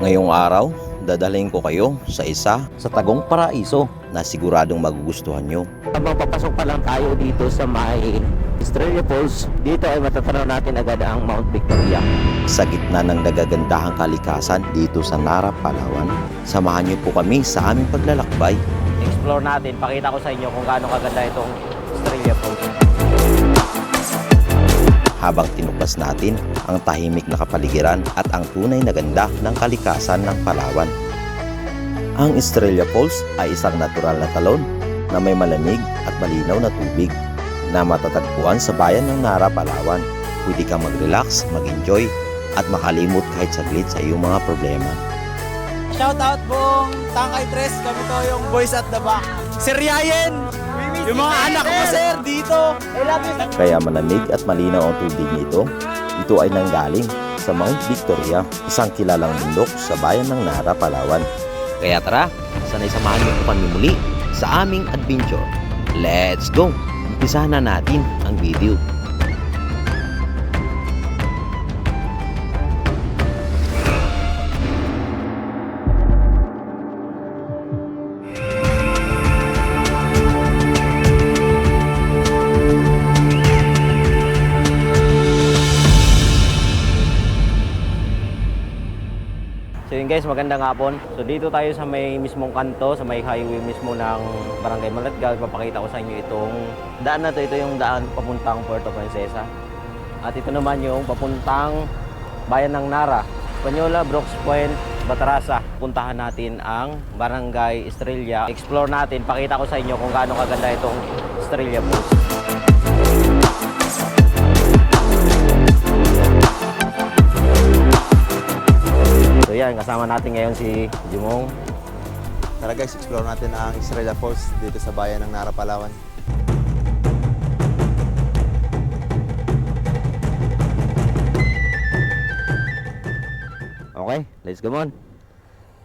Ngayong araw, dadalhin ko kayo sa isa sa Tagong Paraiso na siguradong magugustuhan nyo. Habang papasok pa lang tayo dito sa may Estrella Falls, dito ay matatanaw natin agad ang Mount Victoria. Sa gitna ng nagagandahang kalikasan dito sa Nara, Palawan, samahan niyo po kami sa aming paglalakbay. Explore natin, pakita ko sa inyo kung gaano kaganda itong Estrella Falls. Habang tinuklas natin ang tahimik na kapaligiran at ang tunay na ganda ng kalikasan ng Palawan. Ang Estrella Falls ay isang natural na talon na may malamig at malinaw na tubig na matatagpuan sa bayan ng Nara, Palawan. Pwede kang mag-relax, mag-enjoy at makalimot kahit saglit sa iyong mga problema. Shout out buong Tangkay Tres, kami to yung boys at the back. Sir Ryan! Yung mga anak ko sir dito. I love you. Kaya malamig at malinaw ang tubig nito. Ito ay nanggaling sa Mount Victoria, isang kilalang bundok sa bayan ng Nara, Palawan. Kaya tara, sanay samahan niyo po kami muli sa aming adventure. Let's go! Umpisahan na natin ang video. So yun guys, magandang hapon. So dito tayo sa may mismong kanto, sa may highway mismo ng Barangay Malatgal. Papakita ko sa inyo itong daan na to. Ito yung daan papuntang Puerto Princesa. At ito naman yung papuntang bayan ng Nara, Española, Brooks Point, Batarasa. Puntahan natin ang Barangay Estrella. Explore natin, pakita ko sa inyo kung gaano kaganda itong Estrella Falls. So yan, kasama natin ngayon si Jumong. Tara guys, explore natin ang Estrella Falls dito sa bayan ng Nara, Palawan. Okay, let's go on.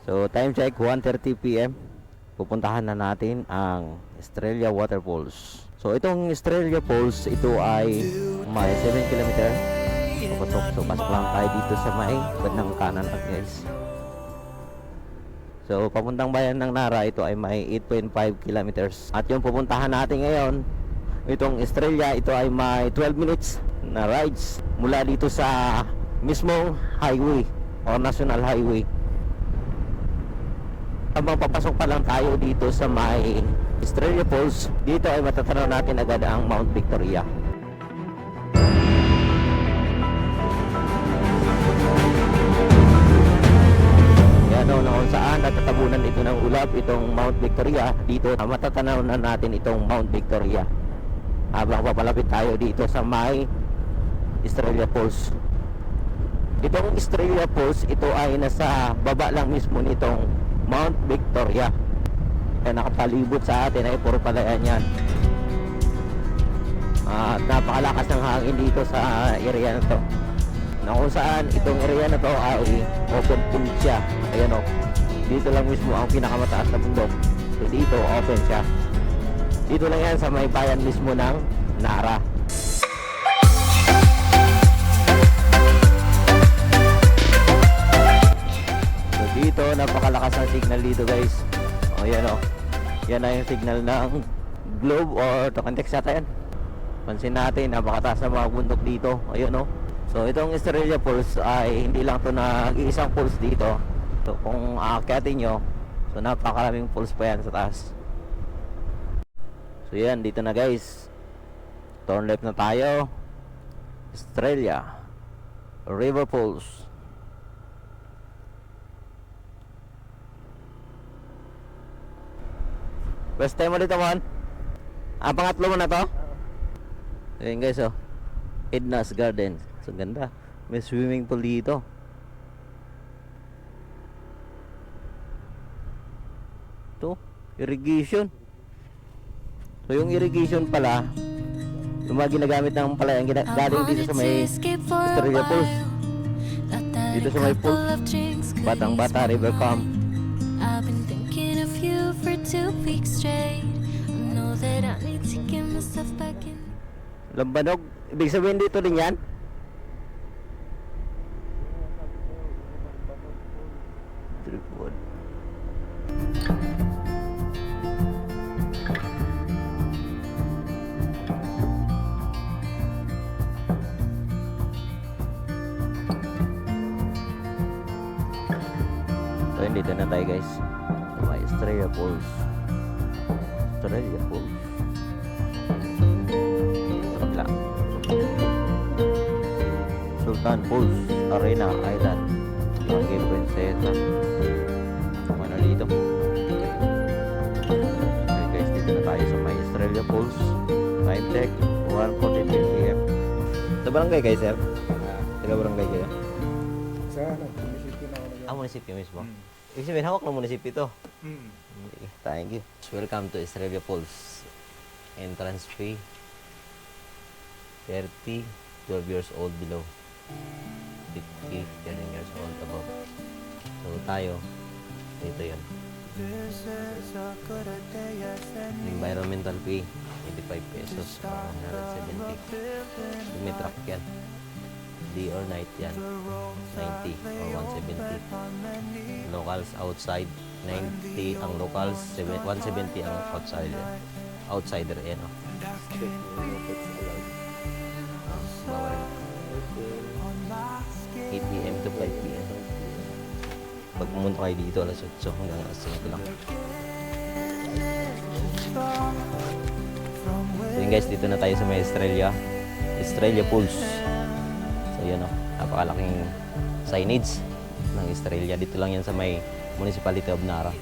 So time check, 1:30 PM. Pupuntahan na natin ang Estrella Waterfalls. So itong Estrella Falls, ito ay may 7 kilometer. So pasok lang tayo dito sa may bandang kanan lang guys. So papuntang bayan ng Nara, ito ay may 8.5 kilometers. At yung pupuntahan natin ngayon, itong Estrella, ito ay may 12 minutes na rides mula dito sa mismong highway o national highway. Habang papasok pa lang tayo dito sa may Estrella Falls, dito ay matatanaw natin agad ang Mount Victoria. Yan na kung saan natatabunan ito ng ulap, itong Mount Victoria. Dito matatanaw na natin itong Mount Victoria habang papalapit tayo dito sa may Estrella Falls. Itong Estrella Falls, ito ay nasa baba lang mismo nitong Mount Victoria. Kaya nakapalibot sa atin ay puro palayan yan. At napakalakas ng hangin dito sa area na to, na kung saan itong area na to ay open field siya. Ayan o, dito lang mismo ang pinakamataas na bundok. So dito open siya. Dito lang yan sa may bayan mismo ng Nara. So dito napakalakas ng signal dito guys. O yan o, yan na yung signal ng globe or to context yata yan. Pansin natin, napakataas na mga bundok dito. Ayun o. So itong Estrella Falls ay hindi lang to nag-iisang falls dito. So kung aakyatin nyo, so napakaraming falls pa yan sa taas. So yan, dito na guys. Turn left na tayo. Estrella River Falls. First time mo dito man? Pangatlo mo na to? Ayan guys oh, Edna's Garden. So ganda, may swimming pool dito. Ito, irrigation. So yung irrigation pala, yung mga ginagamit ng palayan galing dito sa may Estrella Falls. Dito sa may pool, Batang Bata River Camp. I've been thinking of you for 2 weeks straight. I know that I need to get myself back in. Lambanog, ibig sabihin dito din yan? trip 1. So, dito na tayo guys. May Estrella Falls. Estrella Falls. Sarap lang. Sultan Falls, Arena Island, Lagi Prinsesa. Ano dito? Okay guys, dito na tayo sa may Estrella Falls. Time check, 1:43 PM. Sa barangay kayo, sir? Taga barangay kayo? Sa ano, munisipyo na ako nag- Munisipyo mismo. Ibig sabihin, hawak ng munisipyo ito. Mm. Okay, thank you. Welcome to Estrella Falls. Entrance fee 30, 12 years old below. 50, 10 years old above. So tayo, dito yun. Environmental fee, 85 pesos, 170. May truck yan. Day or night yan, 90 or 170. Locals outside, 90 ang locals, 170 ang outsider. Outsider yan, oh. Bawal. 8 PM to 5 PM. Pag pumunta kayo dito, alas 8 hanggang alas 5 lang. So yun guys, dito na tayo sa may Estrella Falls. So yun o, napakalaking signage ng Estrella. Dito lang yan sa may Municipality of Nara.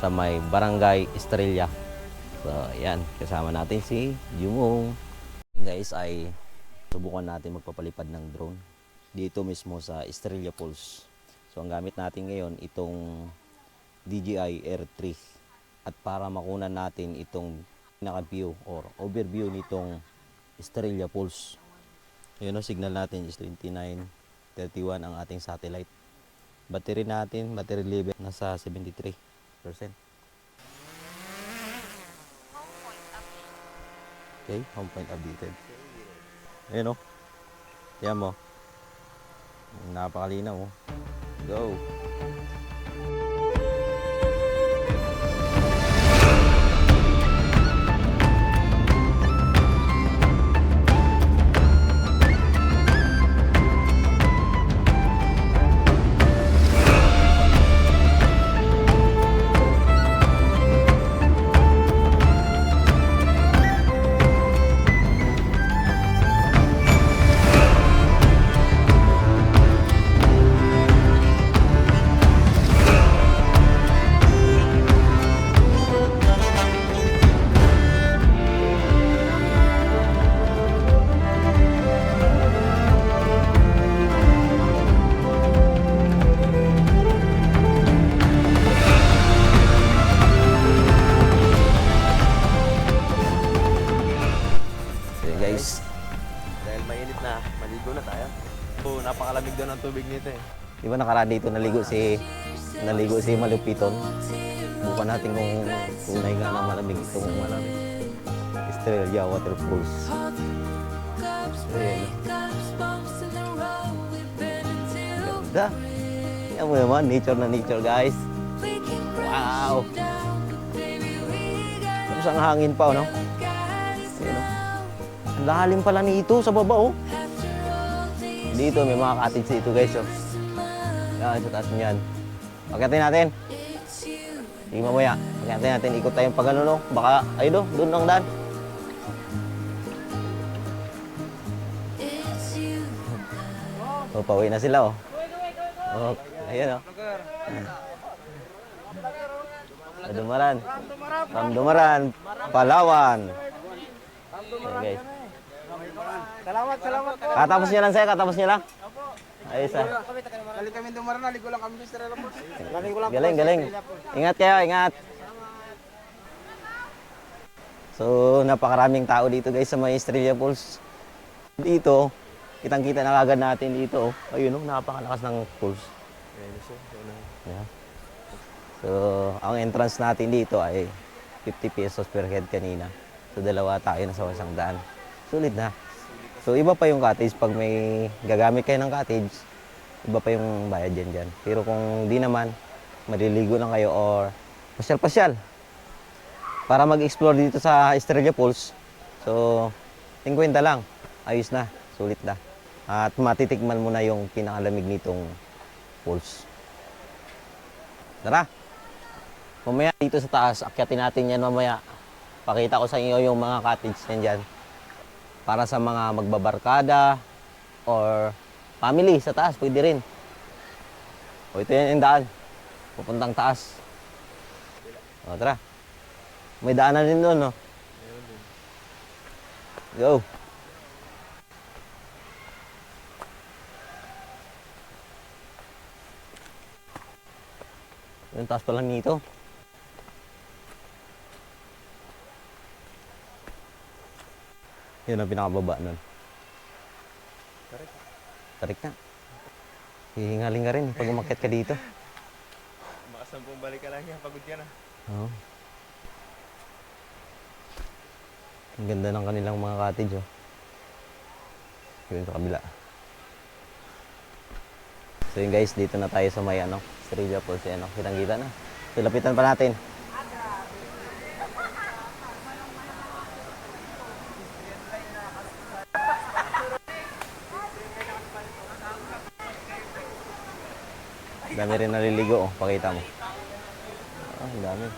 Sa may Barangay Estrella. So yan, kasama natin si Jumong. Guys, ay subukan natin magpapalipad ng drone dito mismo sa Estrella Falls. So ang gamit natin ngayon itong DJI Air 3 at para makunan natin itong pinaka-view or overview nitong Estrella Falls. Ayun o, signal natin is 29:31 ang ating satellite. Battery natin, battery level nasa 73%. Okay, home point updated. Ayun o. Yan mo. Napakalinaw o. Go! Guys, Dahil mainit na, maligo na tayo. So, napakalamig daw ng tubig nito eh. di ba nakaraan dito naligo si Malupiton? Bukan natin kung tunay nga na malamig itong Estrella Waterfalls. Ayan. Ganda. Yan mo naman, nature na nature guys. Wow! Tapos ang hangin pa, no? Ayan, no? Ang lalim pala nito sa baba, oh. Dito, may mga cottage dito, guys, oh. Yan, sa taas niyan. Pagkatin natin. Sige, mamaya. Pagkatin natin, ikot tayong pag ano, no? Baka, ayun, no? Doon ang daan. Oh, pauwi na sila, oh. Oh, ayan, oh. Dumaran. Dumaran, Palawan. Okay, guys. Salamat. Katapos niya lang, saya. Katapos niya lang. Ayos, ah. Kali kami dumaran, naligo lang kami sa Estrella Falls. Naligo lang Galing. Ingat kayo, ingat. So, napakaraming tao dito guys sa may Estrella Falls. Dito, kitang-kita na kagad natin dito. Oh. Ayun, oh, napakalakas ng falls. Yeah. So, ang entrance natin dito ay 50 pesos per head kanina. So, dalawa tayo na sa 100. Sulit na. So, iba pa yung cottage pag may gagamit kayo ng cottage. iba pa yung bayad dyan. Pero kung di naman, maliligo lang kayo or pasyal-pasyal para mag-explore dito sa Estrella Falls. So, 50 lang. Ayos na, sulit na. At matitikman mo na yung pinakalamig nitong falls. Tara! Mamaya dito sa taas, akyatin natin yan mamaya. Pakita ko sa inyo yung mga cottage na dyan. Para sa mga magbabarkada or family sa taas, pwede rin. O ito yan yung daan. Pupuntang taas. O tara. May daanan din doon, no? Go! Yung taas pa lang nito. Yun ang pinakababa nun. Tarik na. Hihingaling ka rin pag umakyat ka dito. Makasampung balik ka lang yan, pagod ka na. Oo. Ang ganda ng kanilang mga cottage, oh. Yun sa kabila. So yun guys, dito na tayo sa may Estrella Falls. Ano, kitang-kita na. So, lapitan pa natin. Dami rin naliligo, oh. Pakita mo. Ah, ang dami.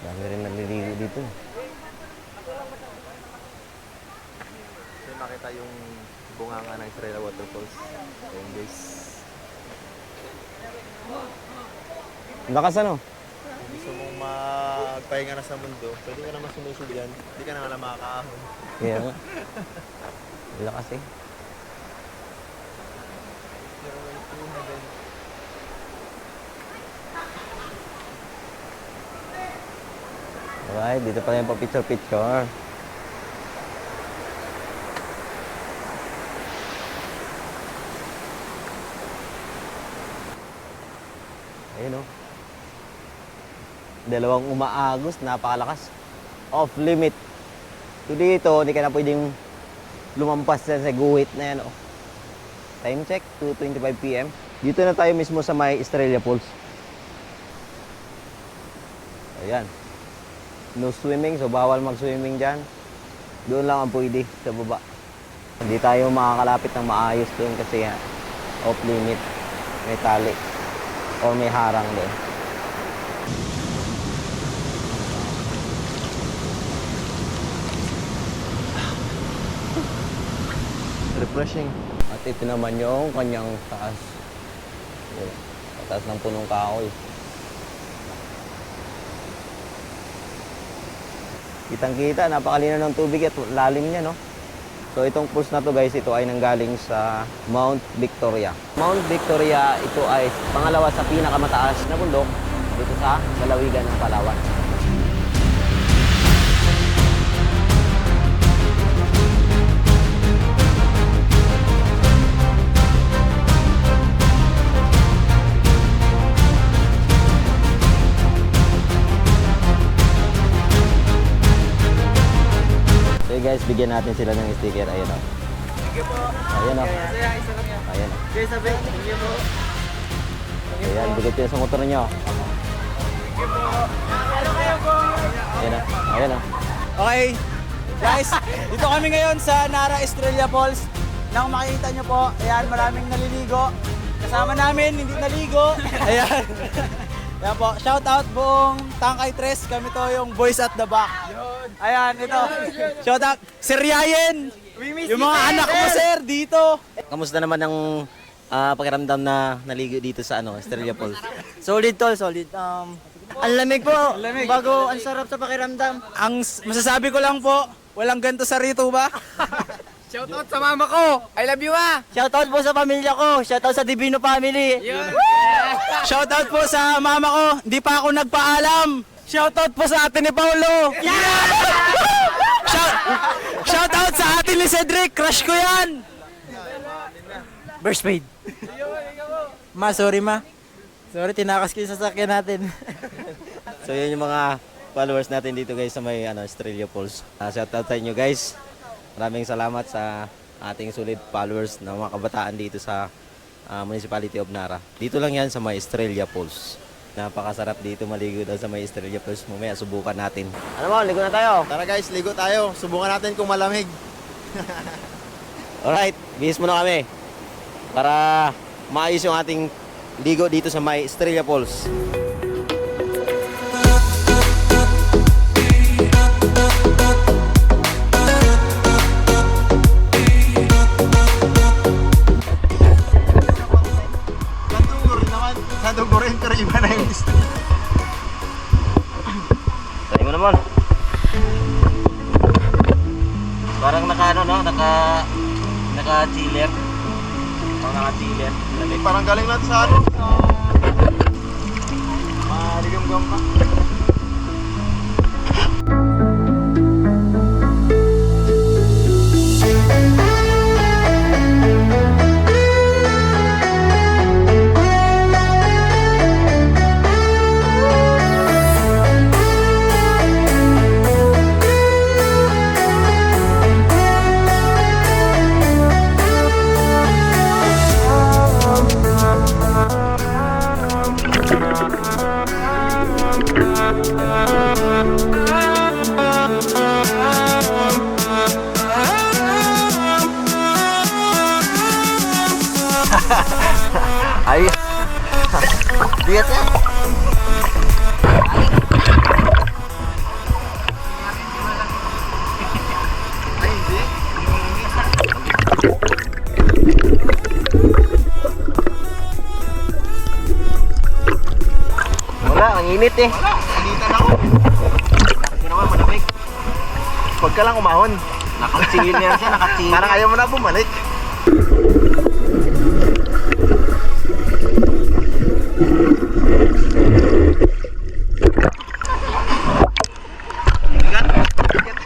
Dami rin naliligo dito. So makita yung bunganga ng Estrella Waterfalls. Ayun guys. Lakas ano? Kung gusto mong magpahinga na sa mundo, pwede ka naman sumisid yan. Hindi ka na nga lang makakaahon. Kaya nga. Lakas eh. Alright, dito pala yung pa-picture-picture. Ayun oh. Dalawang umaagos, napakalakas. Off limit. So dito, hindi ka na pwedeng lumampas na sa guhit na yan oh. Time check, 2:25 PM. Dito na tayo mismo sa may Estrella Falls. Ayan. No swimming, so bawal mag-swimming dyan. Doon lang ang pwede sa baba. Hindi tayo makakalapit ng maayos doon kasi off limit. May tali or may harang doon. Refreshing. At ito naman yung kanyang taas. Yun, taas ng punong kahoy. Kitang-kita, napakalinaw ng tubig at lalim niya, no? So itong falls na to guys, ito ay nanggaling sa Mount Victoria. Mount Victoria, ito ay pangalawa sa pinakamataas na bundok dito sa lalawigan ng Palawan. So guys, bigyan natin sila ng sticker. Ayan o. Thank you po. Ayan o. Saya, isa lang yan. Ayan o. Okay, sabi. Thank you po. Ayan, bigot yun sa motor nyo. Thank you po. Ano kayo po? Ayan o. Ayan o. Okay. Guys, dito kami ngayon sa Nara Estrella Falls. Nang makikita nyo po, ayan, maraming naliligo. Kasama namin, hindi naligo. Ayan. Ayan po, shout out buong Tangkay Tres. Kami to yung boys at the back. Ayan, ito. Shout out, Sir Ryan. Yung mga anak mo, sir, dito. Kamusta naman ang pakiramdam na naligo dito sa Estrella Falls? Solid tol, solid. Ang lamig po. lamig. Bago, ang sarap sa pakiramdam. Ang masasabi ko lang po, walang ganito sa rito ba? Shoutout sa mama ko. I love you ah. Shoutout po sa pamilya ko. Shoutout sa Divino Family. Shoutout po sa mama ko. Hindi pa ako nagpaalam. Shoutout po sa ate ni Paulo. Shoutout sa ate ni Cedric. Crush ko yan. Burst paid. Ma, sorry ma. Sorry, tinakas ko yung sasakyan natin. So yun yung mga followers natin dito guys sa may Estrella Falls. Shoutout sa inyo guys. Maraming salamat sa ating solid followers na mga kabataan dito sa Municipality of Nara. Dito lang yan sa may Estrella Falls. Napakasarap dito maligo daw sa may Estrella Falls. Mamaya subukan natin. Ano mo, ligo na tayo. Tara guys, ligo tayo. Subukan natin kung malamig. Alright, bihis muna kami. Para maayos yung ating ligo dito sa may Estrella Falls. Sandugo rin, pero iba na yung gusto. Try mo naman. Parang naka-chiller. Parang naka-chiller. Parang galing natin sa ano? Maligam-gam pa. Ayos. Bigat yan. Wala, ang init eh. Palitan ako. Kasi naman malamig. Huwag ka lang umahon. Nakachilin yan siya, nakachilin. Parang ayaw mo na bumalik. Bigat. Bigat.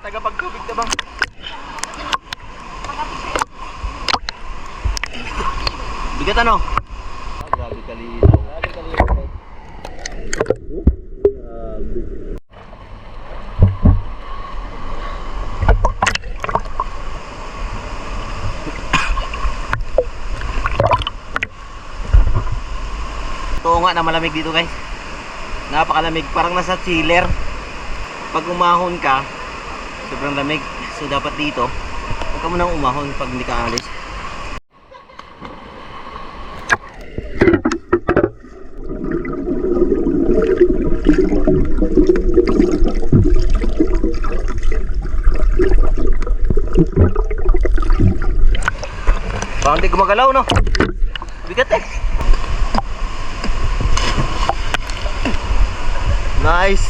Tagapagtubig na bang? Bigat ano? Grabe kalinaw. Oo nga na malamig dito guys. Napakalamig, parang nasa chiller. Pag umahon ka, sobrang lamig. So dapat dito, huwag ka munang umahon pag hindi ka alis. Parang di gumagalaw no? Bigat eh. Nice.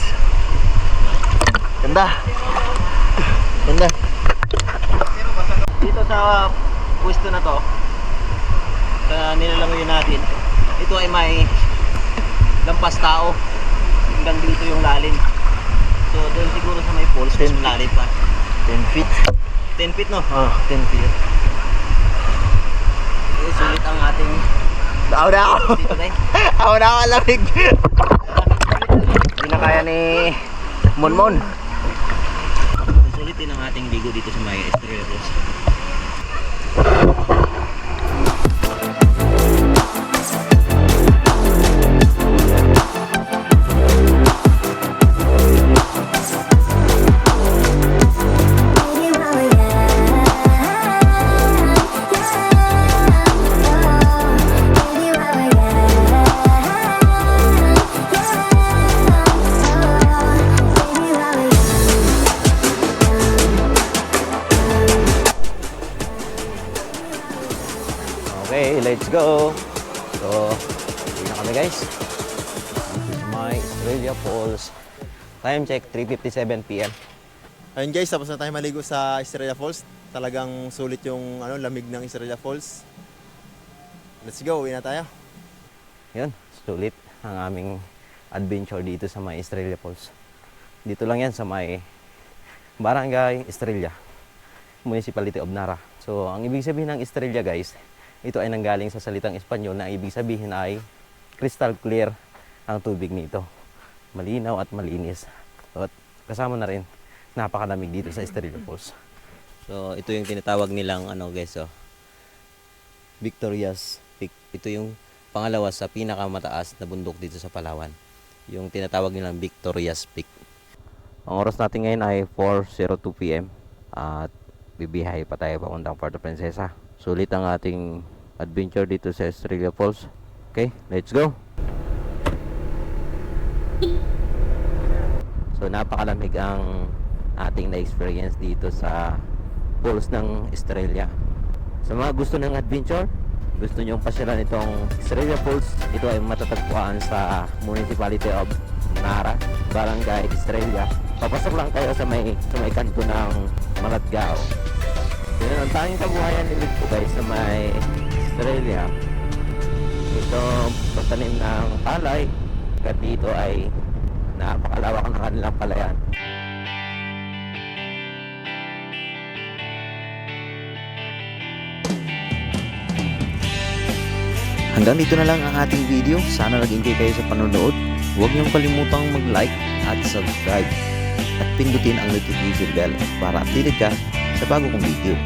Ganda. Ganda. Dito sa pwesto na to, sa nilalangoy natin, ito ay may lampas tao. Hanggang dito yung lalim. So doon siguro sa may falls, mas malalim pa. 10 feet. 10 feet no? Oh, 10 feet. Eh, sulit ang ating Ako na ako. dito guys. Ako na ako lamig. Hindi na kaya ni Monmon. Sulit din ang ating ligo dito sa may Estrella Falls. Okay, let's go. So, uwi na kami guys. This is my Estrella Falls. Time check, 3:57 PM. Ayun guys, tapos na tayo maligo sa Estrella Falls. Talagang sulit yung lamig ng Estrella Falls. Let's go, uwi na tayo. Yun, sulit ang aming adventure dito sa may Estrella Falls. Dito lang yan sa may Barangay Estrella, Municipality of Nara. So, ang ibig sabihin ng Estrella guys, ito ay nanggaling sa salitang Espanyol na ibig sabihin ay crystal clear ang tubig nito. Malinaw at malinis. At kasama na rin, napakalamig dito sa Estrella Falls. So ito yung tinatawag nilang ano guys, oh, Victoria's Peak. Ito yung pangalawa sa pinakamataas na bundok dito sa Palawan. Yung tinatawag nilang Victoria's Peak. Ang oras natin ngayon ay 4:02 PM at bibiyahe pa tayo papuntang Puerto Princesa. Sulit ang ating adventure dito sa Estrella Falls. Okay, let's go! So napakalamig ang ating na-experience dito sa falls ng Estrella. Sa mga gusto ng adventure, gusto nyong pasyalan itong Estrella Falls, ito ay matatagpuan sa Municipality of Nara, Barangay Estrella. Papasok lang kayo sa may kanto ng Malagao. Yun ang tanging kabuhayan nila po guys sa may Estrella. Ito pagtanim ng palay, at dito ay napakalawak ng kanilang palayan. Hanggang dito na lang ang ating video. Sana nag-enjoy kayo sa panonood. Huwag niyong kalimutang mag-like at subscribe. At pindutin ang notification bell para updated ka sa bago kong video.